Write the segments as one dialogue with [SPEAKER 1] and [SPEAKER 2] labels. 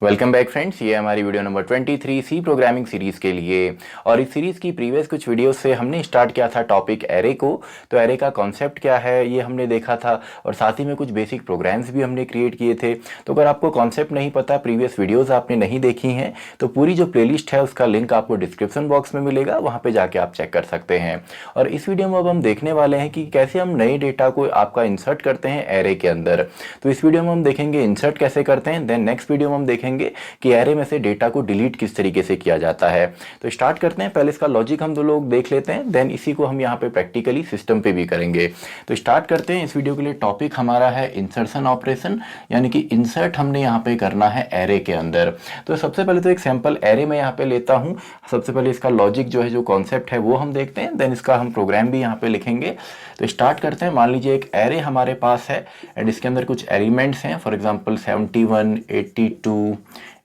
[SPEAKER 1] Welcome back friends, ये हमारी video number 23 C programming series के लिए। और इस सीरीज़ की प्रीवियस कुछ वीडियोस से हमने स्टार्ट किया था टॉपिक एरे को। तो एरे का कॉन्सेप्ट क्या है ये हमने देखा था, और साथ ही में कुछ बेसिक प्रोग्राम्स भी हमने क्रिएट किए थे। तो अगर आपको कॉन्सेप्ट नहीं पता, प्रीवियस वीडियोज़ आपने नहीं देखी हैं, तो पूरी जो प्लेलिस्ट है उसका लिंक आपको डिस्क्रिप्शन बॉक्स में मिलेगा, वहाँ पर जाके आप चेक कर सकते हैं। और इस वीडियो में अब हम देखने वाले हैं कि कैसे हम नए डेटा को आपका इंसर्ट करते हैं एरे के अंदर। तो इस वीडियो में हम देखेंगे इंसर्ट कैसे करते हैं, देन नेक्स्ट वीडियो में हम देखेंगे कि एरे में से डेटा को डिलीट किस तरीके से किया जाता है। तो स्टार्ट करते हैं। पहले इसका लॉजिक हम दो लोग देख लेते हैं, देन इसी को हम यहाँ पे प्रैक्टिकली सिस्टम पे भी करेंगे। तो स्टार्ट करते हैं। इस वीडियो के लिए टॉपिक हमारा है इंसर्शन ऑपरेशन, यानी कि इंसर्ट हमने यहाँ पे करना है एरे के अंदर। तो सबसे पहले तो एक सैंपल एरे में यहाँ पे लेता हूँ। सबसे पहले इसका लॉजिक जो है, जो कॉन्सेप्ट है वो हम देखते हैं, देन इसका हम प्रोग्राम भी यहाँ पे लिखेंगे। तो स्टार्ट करते हैं। मान लीजिए एक एरे हमारे पास है एंड इसके अंदर कुछ एलिमेंट्स हैं, फॉर एग्जांपल 71, 82,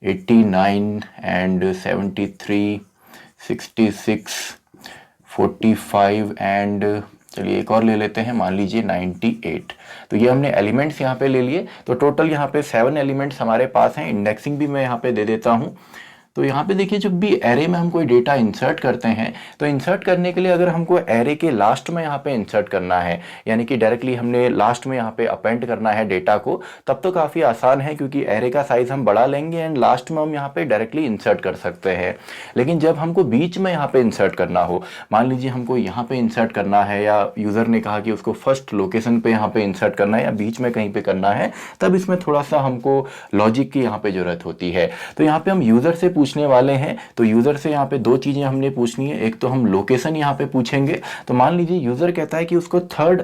[SPEAKER 1] 89 एंड 73, 66, 45 एंड चलिए एक और ले लेते हैं, मान लीजिए 98। तो ये हमने एलिमेंट्स यहाँ पे ले लिए। तो टोटल यहाँ पे 7 एलिमेंट्स हमारे पास हैं। इंडेक्सिंग भी मैं यहाँ पे दे देता हूँ। तो यहाँ पे देखिए, जब भी एरे में हम कोई डेटा इंसर्ट करते हैं, तो इंसर्ट करने के लिए अगर हमको एरे के लास्ट में यहाँ पे इंसर्ट करना है, यानी कि डायरेक्टली हमने लास्ट में यहाँ पे अपेंड करना है डेटा को, तब तो काफ़ी आसान है, क्योंकि एरे का साइज हम बड़ा लेंगे एंड लास्ट में हम यहाँ पे डायरेक्टली इंसर्ट कर सकते हैं। लेकिन जब हमको बीच में यहाँ पे इंसर्ट करना हो, मान लीजिए हमको यहाँ पे इंसर्ट करना है, या यूज़र ने कहा कि उसको फर्स्ट लोकेशन पे यहाँ पे इंसर्ट करना है या बीच में कहीं पे करना है, तब इसमें थोड़ा सा हमको लॉजिक की यहाँ पे ज़रूरत होती है। तो यहाँ पे हम यूज़र से पूछने वाले हैं। तो यूजर से यहाँ पे दो चीजें हमने पूछनी है। एक तो हम लोकेशन यहाँ पे पूछेंगे। तो मान लीजिए यूजर कहता है कि उसको थर्ड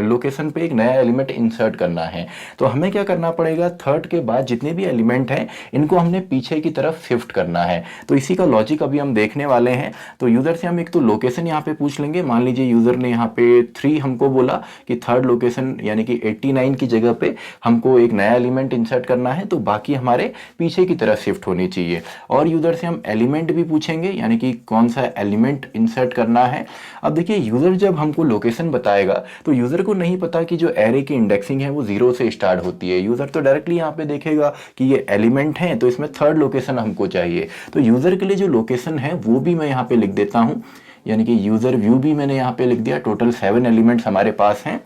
[SPEAKER 1] लोकेशन पे एक नया एलिमेंट इंसर्ट करना है। तो हमें क्या करना पड़ेगा, थर्ड के बाद जितने भी एलिमेंट हैं इनको हमने पीछे की तरफ शिफ्ट करना है। तो इसी का लॉजिक अभी हम देखने वाले हैं। तो यूजर से हम एक तो लोकेशन यहाँ पे पूछ लेंगे। मान लीजिए यूजर ने यहाँ पे 3 हमको बोला कि थर्ड लोकेशन यानी कि 89 की जगह पे हमको एक नया एलिमेंट इंसर्ट करना है, तो बाकी हमारे पीछे की तरफ शिफ्ट होनी चाहिए। और यूजर से हम एलिमेंट भी पूछेंगे, यानी कि कौन सा एलिमेंट इंसर्ट करना है। अब देखिए, यूजर जब हमको लोकेशन बताएगा तो यूजर को नहीं पता कि जो एरे की इंडेक्सिंग है वो 0 से स्टार्ट होती है। यूजर तो डायरेक्टली यहाँ पे देखेगा कि ये एलिमेंट है, तो इसमें थर्ड लोकेशन हमको चाहिए। तो यूजर के लिए जो लोकेशन है वो भी मैं यहाँ पे लिख देता हूँ, यानी कि यूजर व्यू भी मैंने यहाँ पे लिख दिया। टोटल 7 एलिमेंट्स हमारे पास हैं।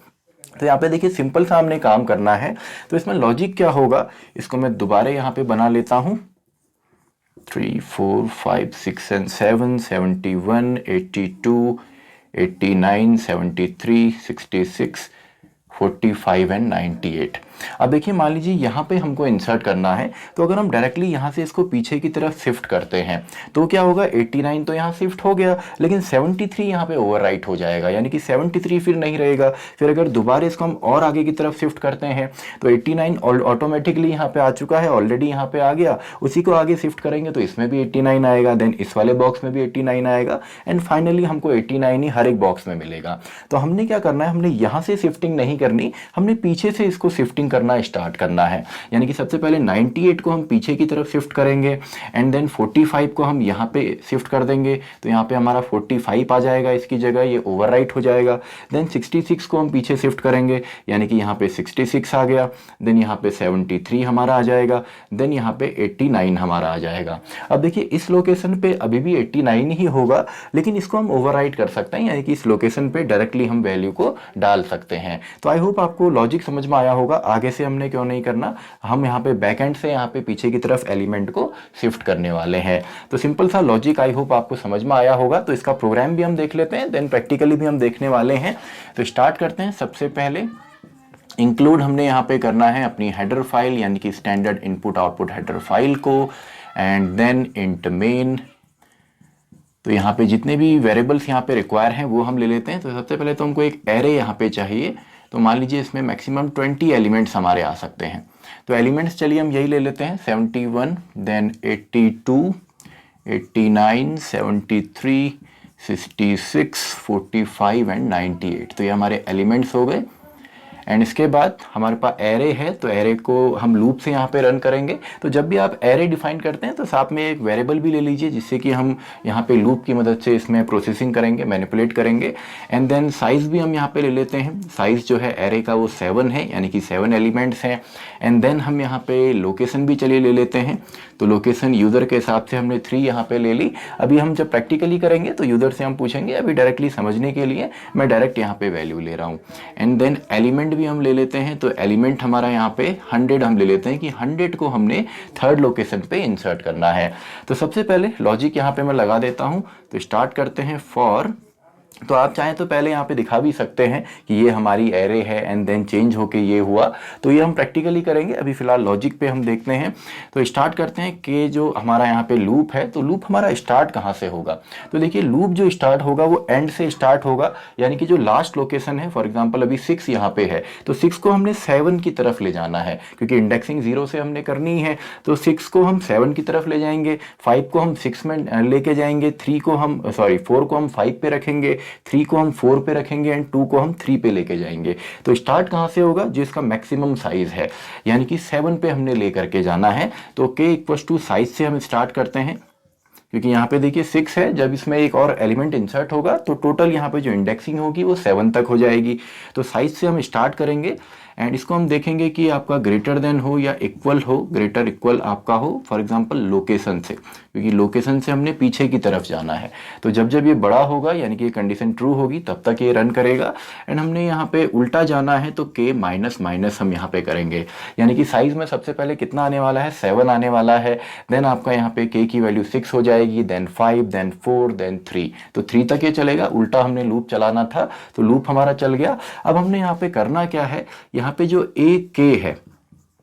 [SPEAKER 1] तो यहाँ पे देखिए, सिंपल सा हमने काम करना है। तो इसमें लॉजिक क्या होगा, इसको मैं दोबारा यहाँ पे बना लेता हूँ। 3, 4, 5, 6 and 7, 71, 82, 89, 73, 66, 45 एंड 98। अब देखिए, मान लीजिए यहाँ पे हमको इंसर्ट करना है। तो अगर हम डायरेक्टली यहाँ से इसको पीछे की तरफ शिफ्ट करते हैं तो क्या होगा, 89 तो यहाँ शिफ्ट हो गया, लेकिन 73 यहाँ पे ओवरराइट हो जाएगा, यानी कि 73 फिर नहीं रहेगा। फिर अगर दोबारा इसको हम और आगे की तरफ शिफ्ट करते हैं तो 89 ऑटोमेटिकली यहाँ पे आ चुका है, ऑलरेडी यहाँ पे आ गया। उसी को आगे शिफ्ट करेंगे तो इसमें भी 89 आएगा, देन इस वाले बॉक्स में भी 89 आएगा, एंड फाइनली हमको 89 ही हर एक बॉक्स में मिलेगा। तो हमने क्या करना है, हमने यहाँ से शिफ्टिंग नहीं करनी, हमने पीछे से इसको शिफ्टिंग करना स्टार्ट करना है। यानी कि सबसे पहले 98 को हम पीछे की तरफ शिफ्ट करेंगे, एंड देन 45 को हम यहाँ पे शिफ्ट कर देंगे। तो यहाँ पे हमारा 45 आ जाएगा इसकी जगह, ये ओवरराइट हो जाएगा। देन 66 को हम पीछे शिफ्ट करेंगे, यानी कि यहाँ पे 66 आ गया। देन यहाँ पे 73 हमारा आ जाएगा। देन यहाँ पे 89 हमारा आ जाएगा। अब देखिए, इस लोकेशन पे अभी भी 89 ही होगा, लेकिन इसको हम ओवरराइट कर सकते हैं, यानी कि इस लोकेशन पे डायरेक्टली हम वैल्यू को डाल सकते हैं। तो आई होप आपको लॉजिक समझ में आया होगा। आगे से हमने क्यों नहीं करना, हम यहाँ पे बैकएंड से यहाँ पे पीछे की तरफ एलिमेंट को शिफ्ट करने वाले हैं। तो सिंपल सा लॉजिक आई होप आपको समझ में आया होगा। तो इसका प्रोग्राम भी हम देख लेते हैं, देन प्रैक्टिकली भी हम देखने वाले हैं। तो स्टार्ट करते हैं। सबसे पहले इंक्लूड हमने यहाँ पे करना है अपनी हेडर फाइल, यानी कि standard input output header file को, एंड देन इंट मेन। तो यहाँ पे जितने भी वेरिएबल्स यहाँ पे रिक्वायर हैं वो हम ले लेते हैं। तो सबसे पहले तो हमको एक एरे यहाँ पे चाहिए। तो मान लीजिए इसमें मैक्सिमम 20 एलिमेंट्स हमारे आ सकते हैं। तो एलिमेंट्स चलिए हम यही ले लेते हैं, 71, देन 82, 89, 73, 66, 45 एंड 98। तो ये हमारे एलिमेंट्स हो गए। एंड इसके बाद हमारे पास एरे है, तो एरे को हम लूप से यहाँ पे रन करेंगे। तो जब भी आप एरे डिफाइन करते हैं तो साथ में एक वेरिएबल भी ले लीजिए, जिससे कि हम यहाँ पे लूप की मदद से इसमें प्रोसेसिंग करेंगे, मैनिपुलेट करेंगे। एंड देन साइज भी हम यहाँ पे ले लेते हैं। साइज जो है एरे का वो 7 है, यानी कि 7 एलिमेंट्स हैं। एंड देन हम यहाँ पे लोकेशन भी चलिए ले लेते हैं। तो लोकेशन यूज़र के हिसाब से हमने 3 यहाँ पे ले ली। अभी हम जब प्रैक्टिकली करेंगे तो यूज़र से हम पूछेंगे, अभी डायरेक्टली समझने के लिए मैं डायरेक्ट यहाँ पे वैल्यू ले रहा हूँ। एंड देन एलिमेंट भी हम ले लेते हैं। तो एलिमेंट हमारा यहाँ पे 100 हम ले लेते हैं कि 100 को हमने थर्ड लोकेशन पे इंसर्ट करना है। तो सबसे पहले लॉजिक यहाँ पे मैं लगा देता हूँ। तो स्टार्ट करते हैं फॉर। तो आप चाहें तो पहले यहाँ पे दिखा भी सकते हैं कि ये हमारी एरे है एंड देन चेंज होके ये हुआ। तो ये हम प्रैक्टिकली करेंगे, अभी फिलहाल लॉजिक पे हम देखते हैं। तो स्टार्ट करते हैं कि जो हमारा यहाँ पे लूप है, तो लूप हमारा स्टार्ट कहाँ से होगा। तो देखिए लूप जो स्टार्ट होगा वो एंड से स्टार्ट होगा, यानी कि जो लास्ट लोकेशन है, फॉर एग्जाम्पल अभी 6 यहाँ पे है, तो 6 को हमने 7 की तरफ ले जाना है, क्योंकि इंडेक्सिंग 0 से हमने करनी है। तो 6 को हम 7 की तरफ ले जाएंगे, 5 को हम 6 में लेके जाएंगे, 4 को हम 5 पे रखेंगे, 3 को हम 4 पे रखेंगे एंड 2 को हम 3 पे लेके जाएंगे। तो स्टार्ट कहाँ से होगा, जो इसका मैक्सिमम साइज है, यानी कि 7 पे हमने लेकर के जाना है। तो k इक्वल्स टू साइज से हम स्टार्ट करते हैं, क्योंकि यहाँ पे देखिए 6 है, जब इसमें एक और एलिमेंट इंसर्ट होगा तो टोटल यहाँ पे जो इंडेक्सिंग होगी वो 7 तक हो जाएगी। तो साइज से हम स्टार्ट करेंगे एंड इसको हम देखेंगे कि आपका ग्रेटर देन हो या इक्वल हो, ग्रेटर इक्वल आपका हो फॉर एग्जांपल लोकेशन से, क्योंकि लोकेशन से हमने पीछे की तरफ जाना है। तो जब जब ये बड़ा होगा यानी कि कंडीशन ट्रू होगी तब तक ये रन करेगा। एंड हमने यहाँ पे उल्टा जाना है तो k माइनस माइनस हम यहाँ पे करेंगे, यानी कि साइज में सबसे पहले कितना आने वाला है, 7 आने वाला है। देन आपका यहाँ पे k की वैल्यू 6 हो जाएगी, देन 5, देन 4, देन 3। तो 3 तक ये चलेगा, उल्टा हमने लूप चलाना था तो लूप हमारा चल गया। अब हमने यहाँ पे करना क्या है, यहाँ पे जो k है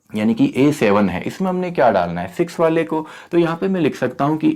[SPEAKER 1] यानी कि A7 है, इसमें हमने क्या डालना है, 6 वाले को। तो यहाँ पे मैं लिख सकता हूँ कि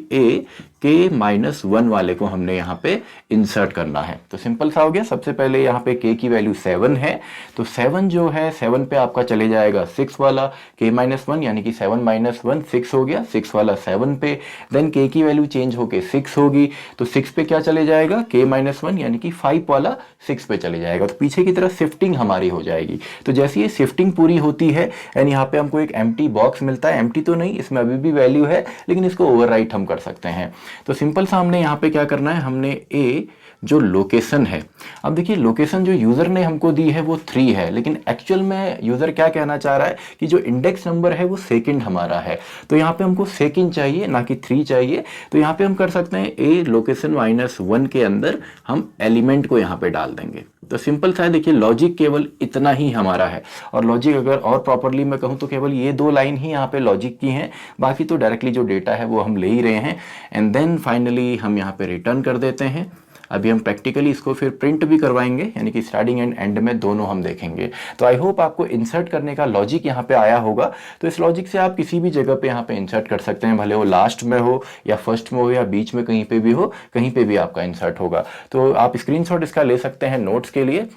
[SPEAKER 1] k-1 वाले को हमने यहाँ पे इंसर्ट करना है। तो सिंपल सा हो गया। सबसे पहले यहाँ पे k की वैल्यू 7 है, तो 7 जो है 7 पे आपका चले जाएगा 6 वाला, k-1 यानी कि 7 - 1 6 हो गया, 6 वाला 7 पे। देन k की वैल्यू चेंज होके 6 होगी, तो 6 पे क्या चले जाएगा, k-1 यानी कि 5 वाला 6 पे चले जाएगा। तो पीछे की तरफ शिफ्टिंग हमारी हो जाएगी। तो जैसे ये शिफ्टिंग पूरी होती है यानी यहाँ पे हमको एक एम्प्टी बॉक्स मिलता है, एम्प्टी तो नहीं, इसमें अभी भी वैल्यू है लेकिन इसको ओवरराइट हम कर सकते हैं। तो सिंपल सा हमने यहाँ पे क्या करना है, हमने ए जो लोकेशन है, अब देखिए लोकेशन जो यूजर ने हमको दी है वो 3 है, लेकिन एक्चुअल में यूजर क्या कहना चाह रहा है कि जो इंडेक्स नंबर है वो सेकंड हमारा है। तो यहाँ पे हमको सेकंड चाहिए ना कि 3 चाहिए। तो यहाँ पे हम कर सकते हैं ए लोकेशन -1 के अंदर हम एलिमेंट को यहाँ पे डाल देंगे। तो सिंपल सा है, देखिए लॉजिक केवल इतना ही हमारा है। और लॉजिक अगर और प्रॉपरली मैं कहूँ तो केवल ये 2 लाइन ही यहाँ पे लॉजिक की हैं, बाकी तो डायरेक्टली जो डेटा है वो हम ले ही रहे हैं। एंड देन फाइनली हम यहाँ पे रिटर्न कर देते हैं। अभी हम प्रैक्टिकली इसको फिर प्रिंट भी करवाएंगे, यानी कि स्टार्टिंग एंड एंड में दोनों हम देखेंगे। तो आई होप आपको इंसर्ट करने का लॉजिक यहाँ पे आया होगा। तो इस लॉजिक से आप किसी भी जगह पे यहाँ पे इंसर्ट कर सकते हैं, भले वो लास्ट में हो या फर्स्ट में हो या बीच में कहीं पे भी हो, कहीं पे भी आपका इंसर्ट होगा। तो आप स्क्रीनशॉट इसका ले सकते हैं नोट्स के लिए।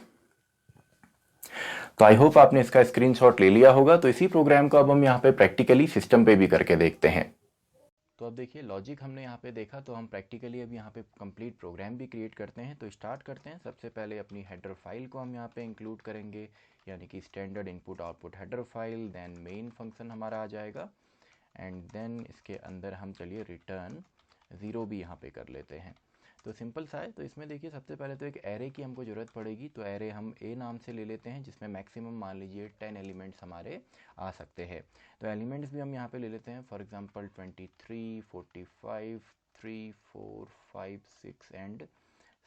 [SPEAKER 1] तो आई होप आपने इसका स्क्रीनशॉट ले लिया होगा। तो इसी प्रोग्राम को अब हम यहाँ पे प्रैक्टिकली सिस्टम पे भी करके देखते हैं। तो अब देखिए लॉजिक हमने यहाँ पे देखा, तो हम प्रैक्टिकली अब यहाँ पे कंप्लीट प्रोग्राम भी क्रिएट करते हैं। तो स्टार्ट करते हैं। सबसे पहले अपनी हेडर फाइल को हम यहाँ पे इंक्लूड करेंगे, यानी कि standard input output header file. Then main function हमारा आ जाएगा एंड देन इसके अंदर हम चलिए रिटर्न 0 भी यहाँ पे कर लेते हैं। तो सिंपल सा है। तो इसमें देखिए सबसे पहले तो एक एरे की हमको ज़रूरत पड़ेगी। तो एरे हम ए नाम से ले लेते हैं, जिसमें मैक्सिमम मान लीजिए 10 एलिमेंट्स हमारे आ सकते हैं। तो एलिमेंट्स भी हम यहाँ पे ले लेते हैं, फॉर एग्जांपल 23, 45, 3, 4, 5, 6 एंड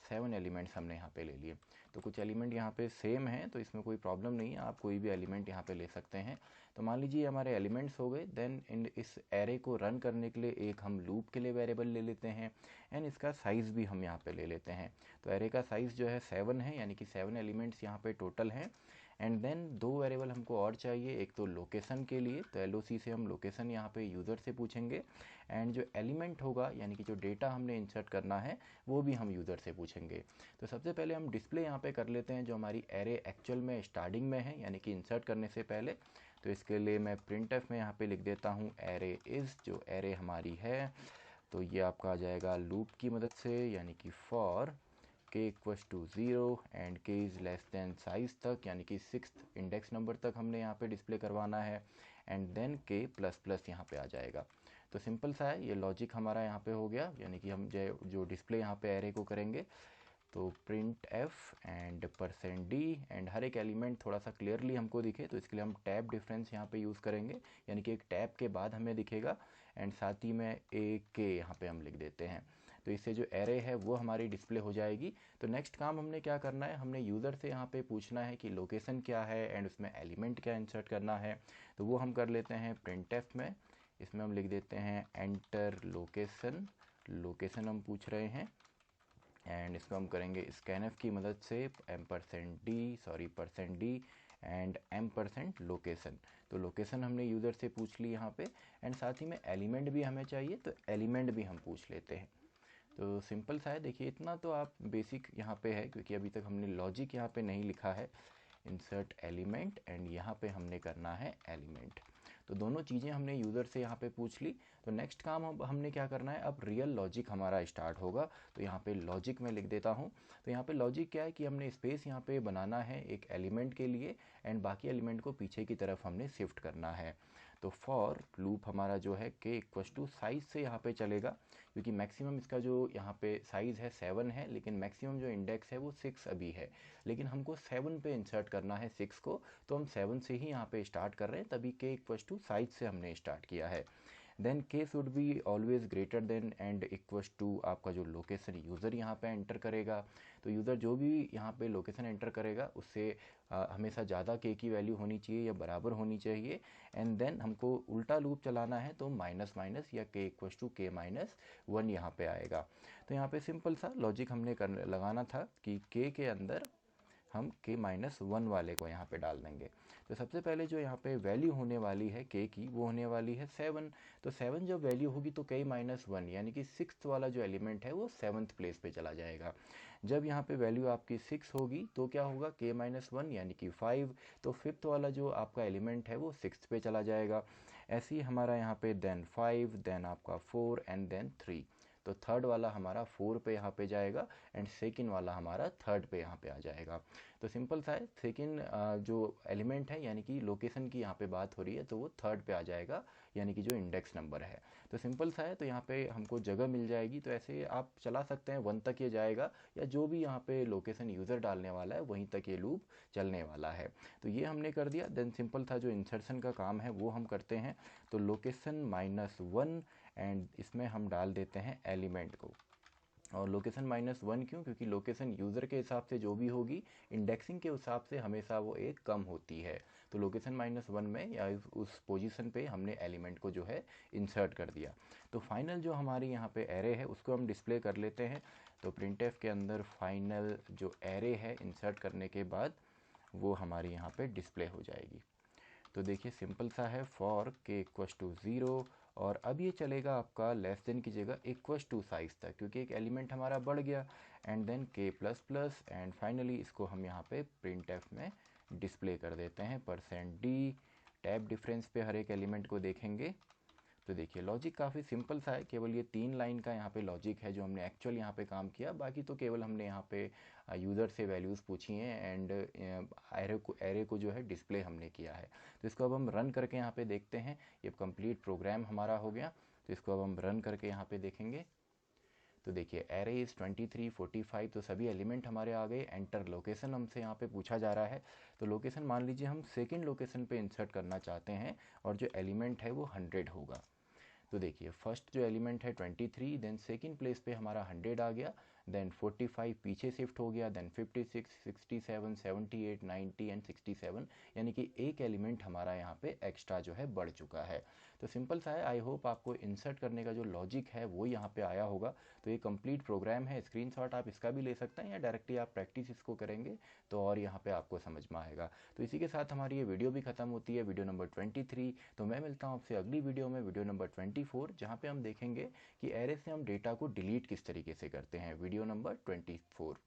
[SPEAKER 1] 7 एलिमेंट्स हमने यहाँ पे ले लिए। तो कुछ एलिमेंट यहाँ पे सेम है तो इसमें कोई प्रॉब्लम नहीं है, आप कोई भी एलिमेंट यहाँ पे ले सकते हैं। तो मान लीजिए हमारे एलिमेंट्स हो गए। देन इस एरे को रन करने के लिए एक हम लूप के लिए वेरिएबल ले लेते हैं एंड इसका साइज़ भी हम यहाँ पे ले लेते हैं। तो एरे का साइज़ जो है 7 है, यानी कि 7 एलिमेंट्स यहाँ पे टोटल हैं। एंड देन 2 वेरिएबल हमको और चाहिए, एक तो लोकेशन के लिए, तो LOC से हम लोकेशन यहाँ पे यूज़र से पूछेंगे। एंड जो एलिमेंट होगा यानी कि जो डेटा हमने इंसर्ट करना है वो भी हम यूज़र से पूछेंगे। तो सबसे पहले हम डिस्प्ले यहाँ पे कर लेते हैं जो हमारी एरे एक्चुअल में स्टार्टिंग में है, यानी कि इंसर्ट करने से पहले। तो इसके लिए मैं printf में यहाँ पे लिख देता हूँ एरे इज़, जो एरे हमारी है। तो ये आपका आ जाएगा लूप की मदद से, यानी कि for k equals to 0 and k is less than size तक, यानी कि 6th इंडेक्स नंबर तक हमने यहाँ पे डिस्प्ले करवाना है, and then k plus plus यहाँ पे आ जाएगा। तो सिंपल सा है, ये लॉजिक हमारा यहाँ पे हो गया, यानी कि हम जो डिस्प्ले यहाँ पे एरे को करेंगे तो print F and %d and हर एक एलिमेंट थोड़ा सा क्लियरली हमको दिखे तो इसके लिए हम टैब डिफरेंस यहाँ पे यूज़ करेंगे, यानी कि एक टैब के बाद हमें दिखेगा, एंड साथ ही में ए के यहाँ पे हम लिख देते हैं। तो इससे जो एरे है वो हमारी डिस्प्ले हो जाएगी। तो नेक्स्ट काम हमने क्या करना है, हमने यूज़र से यहाँ पे पूछना है कि लोकेशन क्या है एंड उसमें एलिमेंट क्या इंसर्ट करना है। तो वो हम कर लेते हैं प्रिंट एफ में, इसमें हम लिख देते हैं एंटर लोकेशन, लोकेशन हम पूछ रहे हैं, एंड इसको हम करेंगे स्कैनफ की मदद से %d एंड m% लोकेशन। तो लोकेशन हमने यूज़र से पूछ ली यहाँ पे, एंड साथ ही में एलिमेंट भी हमें चाहिए तो एलिमेंट भी हम पूछ लेते हैं। तो सिंपल सा है, देखिए इतना तो आप बेसिक यहाँ पे है, क्योंकि अभी तक हमने लॉजिक यहाँ पे नहीं लिखा है। इंसर्ट एलिमेंट एंड यहाँ पे हमने करना है एलिमेंट। तो दोनों चीज़ें हमने यूज़र से यहाँ पे पूछ ली। तो नेक्स्ट काम अब हमने क्या करना है, अब रियल लॉजिक हमारा स्टार्ट होगा। तो यहाँ पे लॉजिक में लिख देता हूँ। तो यहाँ पे लॉजिक क्या है कि हमने स्पेस यहाँ पे बनाना है एक एलिमेंट के लिए, एंड बाकी एलिमेंट को पीछे की तरफ हमने शिफ्ट करना है। तो फॉर लूप हमारा जो है k इक्वल्स टू साइज से यहाँ पे चलेगा, क्योंकि मैक्सिमम इसका जो यहाँ पे साइज़ है 7 है, लेकिन मैक्सिमम जो इंडेक्स है वो 6 अभी है, लेकिन हमको 7 पे इंसर्ट करना है 6 को, तो हम 7 से ही यहाँ पे स्टार्ट कर रहे हैं, तभी k इक्वल्स टू साइज से हमने स्टार्ट किया है। Then k should be always greater than and equals to आपका जो लोकेशन यूज़र यहाँ पे एंटर करेगा। तो यूज़र जो भी यहाँ पे लोकेशन एंटर करेगा उससे हमेशा ज़्यादा k की वैल्यू होनी चाहिए या बराबर होनी चाहिए, एंड देन हमको उल्टा लूप चलाना है तो माइनस माइनस या k इक्वल्स टू k-1 यहाँ पे आएगा। तो यहाँ पे सिंपल सा लॉजिक हमने लगाना था कि k के अंदर हम k-1 वाले को यहाँ पे डाल देंगे। तो सबसे पहले जो यहाँ पे वैल्यू होने वाली है k की वो होने वाली है 7। तो 7 जब वैल्यू होगी तो k-1 यानी कि 6th वाला जो एलिमेंट है वो 7th प्लेस पे चला जाएगा। जब यहाँ पे वैल्यू आपकी 6 होगी तो क्या होगा, k-1 यानी कि 5, तो 5th वाला जो आपका एलिमेंट है वो 6th पे चला जाएगा। ऐसे ही हमारा यहाँ पे देन 5, देन आपका 4 एंड देन 3। तो थर्ड वाला हमारा 4 पे यहाँ पे जाएगा, एंड सेकंड वाला हमारा थर्ड पे यहाँ पे आ जाएगा। तो सिंपल सा है, सेकंड जो एलिमेंट है यानी कि लोकेशन की यहाँ पे बात हो रही है तो वो थर्ड पे आ जाएगा, यानी कि जो इंडेक्स नंबर है। तो सिंपल सा है, तो यहाँ पे हमको जगह मिल जाएगी। तो ऐसे आप चला सकते हैं 1 तक ये जाएगा, या जो भी यहाँ पे लोकेशन यूज़र डालने वाला है वहीं तक ये लूप चलने वाला है। तो ये हमने कर दिया। देन सिंपल था जो इंसर्शन का काम है वो हम करते हैं। तो लोकेशन -1 एंड इसमें हम डाल देते हैं एलिमेंट को। और लोकेशन -1 क्यों, क्योंकि लोकेशन यूज़र के हिसाब से जो भी होगी इंडेक्सिंग के हिसाब से हमेशा वो एक कम होती है। तो लोकेशन -1 में या उस पोजीशन पे हमने एलिमेंट को जो है इंसर्ट कर दिया। तो फाइनल जो हमारी यहाँ पे एरे है उसको हम डिस्प्ले कर लेते हैं। तो प्रिंटफ के अंदर फाइनल जो एरे है इंसर्ट करने के बाद वो हमारी यहाँ पे डिस्प्ले हो जाएगी। तो देखिए सिंपल सा है, फॉर k इक्वल्स टू 0, और अब ये चलेगा आपका लेस देन की जगह इक्वल्स टू साइज तक, क्योंकि एक एलिमेंट हमारा बढ़ गया, and then k plus plus, and finally इसको हम यहाँ पे प्रिंट एफ में डिस्प्ले कर देते हैं %d। टैब डिफरेंस पे हर एक एलिमेंट को देखेंगे। तो देखिए लॉजिक काफ़ी सिंपल सा है, केवल ये 3 लाइन का यहाँ पे लॉजिक है जो हमने एक्चुअल यहाँ पे काम किया। बाकी तो केवल हमने यहाँ पे यूज़र से वैल्यूज़ पूछी हैं, एंड एरे को जो है डिस्प्ले हमने किया है। तो इसको अब हम रन करके यहाँ पे देखते हैं। ये कंप्लीट प्रोग्राम हमारा हो गया। तो इसको अब हम रन करके यहाँ पे देखेंगे। तो देखिए एरे इज़ 23, 45, तो सभी एलिमेंट हमारे आ गए। एंटर लोकेशन हमसे यहाँ पे पूछा जा रहा है। तो लोकेशन मान लीजिए हम सेकंड लोकेशन पे इंसर्ट करना चाहते हैं, और जो एलिमेंट है वो 100 होगा। तो देखिए फर्स्ट जो एलिमेंट है 23, देन सेकंड प्लेस पे हमारा 100 आ गया, देन 45 पीछे शिफ्ट हो गया, देन 56, 67, 78, 90 एंड 67, यानी कि एक एलिमेंट हमारा यहाँ पे एक्स्ट्रा जो है बढ़ चुका है। तो सिंपल सा है। आई होप आपको इंसर्ट करने का जो लॉजिक है वो यहाँ पे आया होगा। तो ये कंप्लीट प्रोग्राम है। स्क्रीनशॉट आप इसका भी ले सकते हैं, या डायरेक्टली आप प्रैक्टिस इसको करेंगे तो और यहाँ पे आपको समझ में आएगा। तो इसी के साथ हमारी ये वीडियो भी खत्म होती है, वीडियो नंबर 23। तो मैं मिलता हूँ आपसे अगली वीडियो में, वीडियो नंबर 24, जहाँ पे हम देखेंगे कि एरे से हम डेटा को डिलीट किस तरीके से करते हैं। Video number 24।